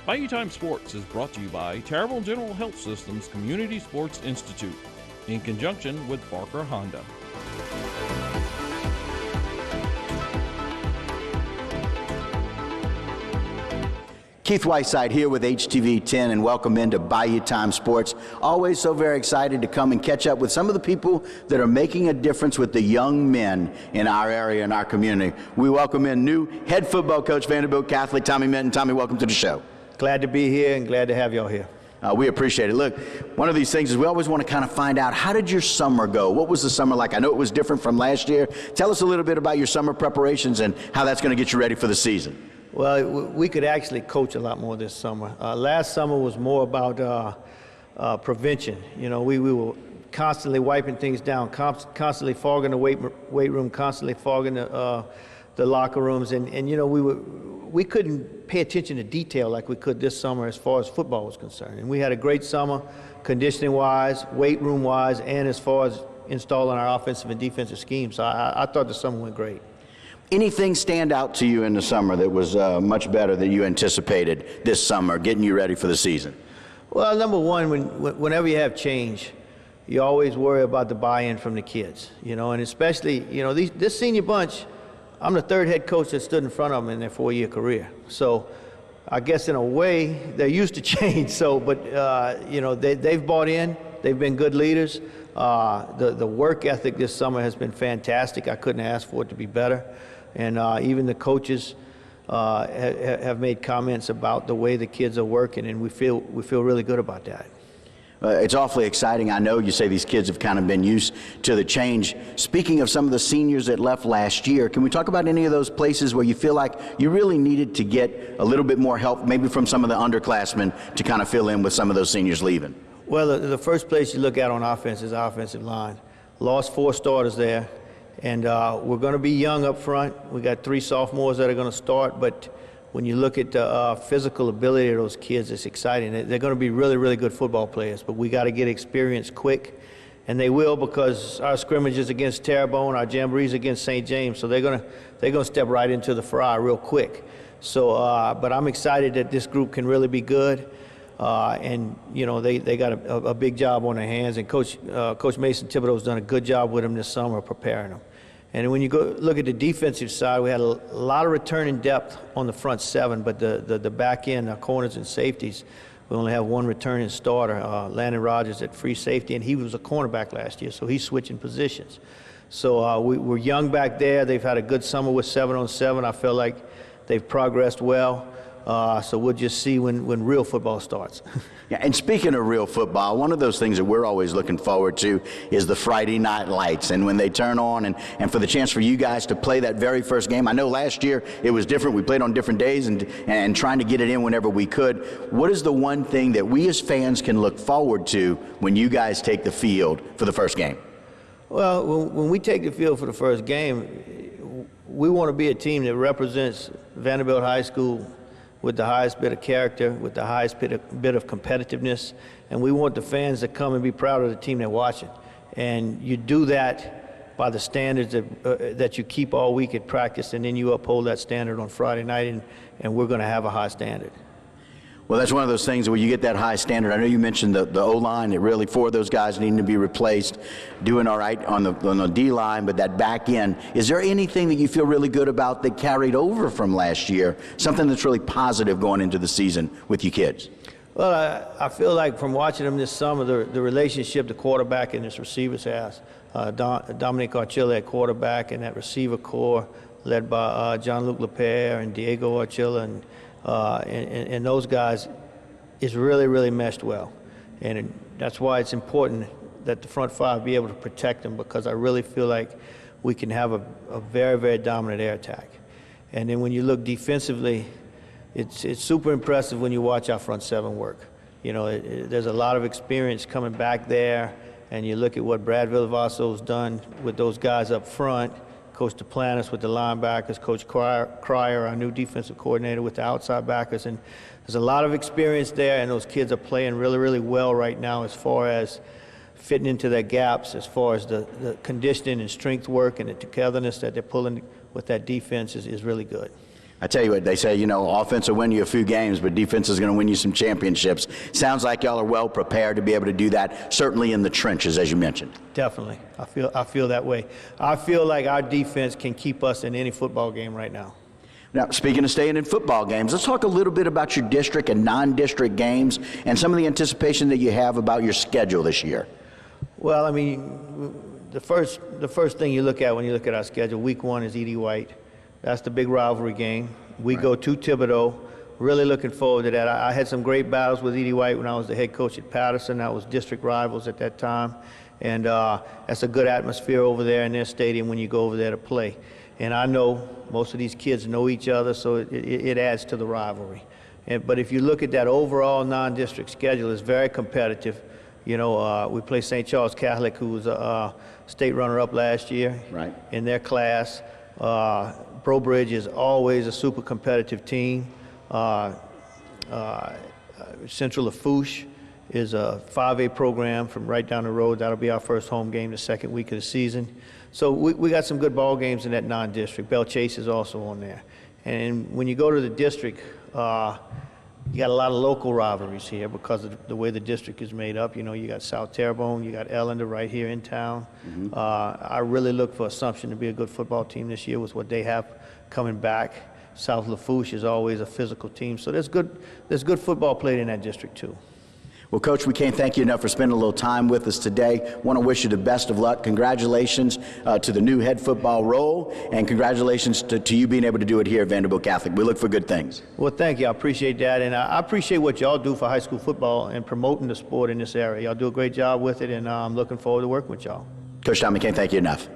Bayou Time Sports is brought to you by Terrible General Health System's Community Sports Institute in conjunction with Barker Honda. Keith Weisheit here with HTV 10 and welcome into Bayou Time Sports. Always so very excited to come and catch up with some of the people that are making a difference with the young men in our area and our community. We welcome in new head football coach, Vandebilt Catholic, Tommy Minton. Tommy, welcome to the show. Glad to be here and glad to have y'all here. We appreciate it. Look, one of these things is we always want to kind of find out, how did your summer go? What was the summer like? I know it was different from last year. Tell us a little bit about your summer preparations and how that's going to get you ready for the season. Well, we could actually coach a lot more this summer. Last summer was more about prevention. You know, we were constantly wiping things down, constantly fogging the weight room, constantly fogging the locker rooms, and you know, we couldn't pay attention to detail like we could this summer as far as football was concerned. And we had a great summer, conditioning-wise, weight room-wise, and as far as installing our offensive and defensive schemes. So I thought the summer went great. Anything stand out to you in the summer that was much better than you anticipated this summer, getting you ready for the season? Well, number one, whenever you have change, you always worry about the buy-in from the kids, you know, and especially, you know, this senior bunch, I'm the third head coach that stood in front of them in their 4-year career. So I guess in a way, they're used to change. So, but, you know, they've bought in. They've been good leaders. The work ethic this summer has been fantastic. I couldn't ask for it to be better. And even the coaches have made comments about the way the kids are working, and we feel really good about that. It's awfully exciting. I know you say these kids have kind of been used to the change. Speaking of some of the seniors that left last year, can we talk about any of those places where you feel like you really needed to get a little bit more help, maybe from some of the underclassmen, to kind of fill in with some of those seniors leaving? Well, the first place you look at on offense is our offensive line. Lost 4 starters there, and we're going to be young up front. We got 3 sophomores that are going to start, but when you look at the physical ability of those kids, it's exciting. They're going to be really, really good football players, but we got to get experience quick, and they will, because our scrimmages against Terrebonne, our jamborees against St. James, so they're going to step right into the fry real quick. So, but I'm excited that this group can really be good, and you know they got a big job on their hands, and Coach Mason Thibodeau's done a good job with them this summer preparing them. And when you go look at the defensive side, we had a lot of returning depth on the front 7, but the back end, our corners and safeties, we only have 1 returning starter, Landon Rogers at free safety, and he was a cornerback last year, so he's switching positions. So we're young back there. They've had a good summer with 7-on-7. I feel like they've progressed well. So we'll just see when real football starts. Yeah, and speaking of real football, one of those things that we're always looking forward to is the Friday night lights, and when they turn on, and for the chance for you guys to play that very first game. I know last year it was different. We played on different days and trying to get it in whenever we could. What is the one thing that we as fans can look forward to when you guys take the field for the first game? Well, when we take the field for the first game, we want to be a team that represents Vandebilt High School with the highest bit of character, with the highest bit of competitiveness, and we want the fans to come and be proud of the team they're watching. And you do that by the standards that you keep all week at practice, and then you uphold that standard on Friday night, and we're going to have a high standard. Well, that's one of those things where you get that high standard. I know you mentioned the O-line. It really, 4 of those guys needing to be replaced, doing all right on the D-line, but that back end. Is there anything that you feel really good about that carried over from last year, something that's really positive going into the season with you kids? Well, I feel like from watching them this summer, the relationship the quarterback and his receivers has. Dominic Archilla at quarterback, and that receiver core led by John-Luc Lepere and Diego Archilla, and those guys is really, really meshed well. And that's why it's important that the front 5 be able to protect them, because I really feel like we can have a very, very dominant air attack. And then when you look defensively, it's super impressive when you watch our front 7 work. You know, there's a lot of experience coming back there, and you look at what Brad Villavasso's done with those guys up front, Coach Duplantis with the linebackers, Coach Cryer, our new defensive coordinator, with the outside backers. And there's a lot of experience there, and those kids are playing really, really well right now as far as fitting into their gaps, as far as the conditioning and strength work and the togetherness that they're pulling with that defense is really good. I tell you what, they say, offense will win you a few games, but defense is going to win you some championships. Sounds like y'all are well prepared to be able to do that, certainly in the trenches, as you mentioned. Definitely. I feel that way. I feel like our defense can keep us in any football game right now. Now, speaking of staying in football games, let's talk a little bit about your district and non-district games and some of the anticipation that you have about your schedule this year. Well, I mean, the first thing you look at when you look at our schedule, week 1 is Edie White. That's the big rivalry game. We go to Thibodeau. Really looking forward to that. I had some great battles with Edie White when I was the head coach at Patterson. I was district rivals at that time. And that's a good atmosphere over there in their stadium when you go over there to play. And I know most of these kids know each other, so it adds to the rivalry. But if you look at that overall non-district schedule, it's very competitive. We play St. Charles Catholic, who was a state runner-up last year in their class. Brobridge is always a super competitive team. Central Lafourche is a 5A program from right down the road. That'll be our first home game the second week of the season. So we got some good ball games in that non-district. Belle Chase is also on there. And when you go to the district, you got a lot of local rivalries here because of the way the district is made up. You got South Terrebonne, you got Ellender right here in town. Mm-hmm. I really look for Assumption to be a good football team this year with what they have coming back. South Lafourche is always a physical team. So there's good football played in that district too. Well, Coach, we can't thank you enough for spending a little time with us today. Want to wish you the best of luck. Congratulations to the new head football role, and congratulations to you being able to do it here at Vandebilt Catholic. We look for good things. Well, thank you. I appreciate that, and I appreciate what y'all do for high school football and promoting the sport in this area. Y'all do a great job with it, and I'm looking forward to working with y'all. Coach Tom, we can't thank you enough.